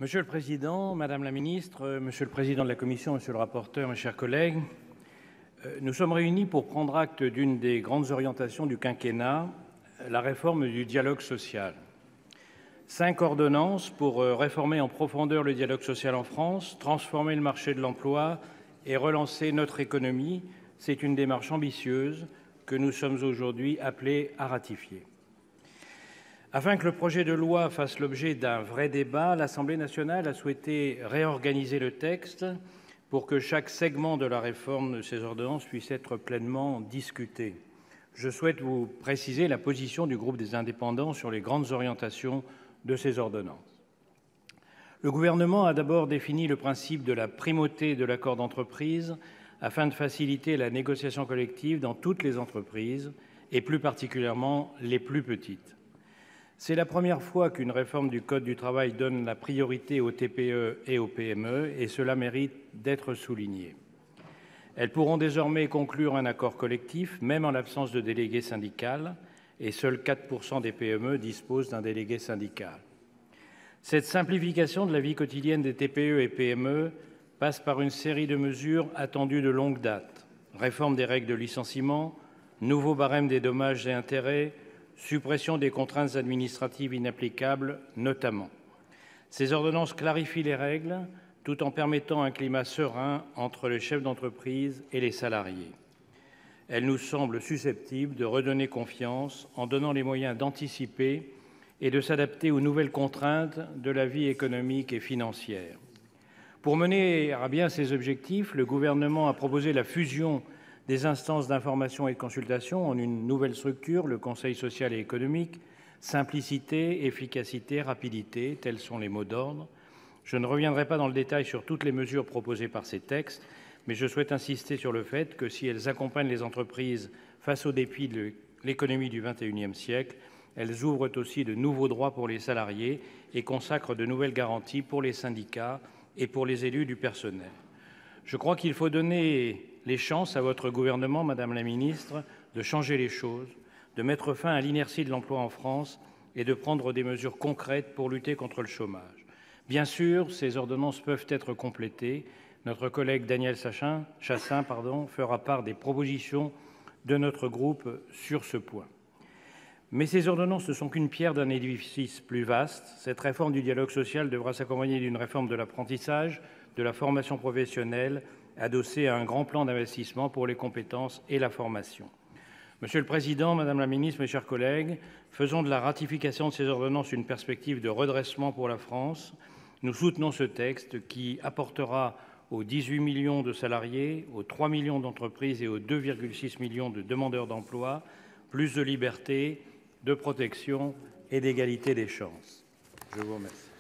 Monsieur le président, madame la ministre, monsieur le président de la commission, monsieur le rapporteur, mes chers collègues, nous sommes réunis pour prendre acte d'une des grandes orientations du quinquennat, la réforme du dialogue social. 5 ordonnances pour réformer en profondeur le dialogue social en France, transformer le marché de l'emploi et relancer notre économie. C'est une démarche ambitieuse que nous sommes aujourd'hui appelés à ratifier. Afin que le projet de loi fasse l'objet d'un vrai débat, l'Assemblée nationale a souhaité réorganiser le texte pour que chaque segment de la réforme de ces ordonnances puisse être pleinement discuté. Je souhaite vous préciser la position du groupe des Indépendants sur les grandes orientations de ces ordonnances. Le Gouvernement a d'abord défini le principe de la primauté de l'accord d'entreprise afin de faciliter la négociation collective dans toutes les entreprises et plus particulièrement les plus petites. C'est la première fois qu'une réforme du code du travail donne la priorité aux TPE et aux PME, et cela mérite d'être souligné. Elles pourront désormais conclure un accord collectif, même en l'absence de délégué syndical, et seuls 4 % des PME disposent d'un délégué syndical. Cette simplification de la vie quotidienne des TPE et PME passe par une série de mesures attendues de longue date. Réforme des règles de licenciement, nouveau barème des dommages et intérêts, suppression des contraintes administratives inapplicables notamment. Ces ordonnances clarifient les règles tout en permettant un climat serein entre les chefs d'entreprise et les salariés. Elles nous semblent susceptibles de redonner confiance en donnant les moyens d'anticiper et de s'adapter aux nouvelles contraintes de la vie économique et financière. Pour mener à bien ces objectifs, le Gouvernement a proposé la fusion des instances d'information et de consultation en une nouvelle structure, le Conseil social et économique. Simplicité, efficacité, rapidité, tels sont les mots d'ordre. Je ne reviendrai pas dans le détail sur toutes les mesures proposées par ces textes, mais je souhaite insister sur le fait que si elles accompagnent les entreprises face aux défis de l'économie du XXIe siècle, elles ouvrent aussi de nouveaux droits pour les salariés et consacrent de nouvelles garanties pour les syndicats et pour les élus du personnel. Je crois qu'il faut donner les chances à votre gouvernement, madame la ministre, de changer les choses, de mettre fin à l'inertie de l'emploi en France et de prendre des mesures concrètes pour lutter contre le chômage. Bien sûr, ces ordonnances peuvent être complétées. Notre collègue Daniel Chassaing fera part des propositions de notre groupe sur ce point. Mais ces ordonnances ne sont qu'une pierre d'un édifice plus vaste. Cette réforme du dialogue social devra s'accompagner d'une réforme de l'apprentissage, de la formation professionnelle, adossée à un grand plan d'investissement pour les compétences et la formation. Monsieur le président, madame la ministre, mes chers collègues, faisons de la ratification de ces ordonnances une perspective de redressement pour la France. Nous soutenons ce texte qui apportera aux 18 millions de salariés, aux 3 millions d'entreprises et aux 2,6 millions de demandeurs d'emploi plus de liberté, de protection et d'égalité des chances. Je vous remercie.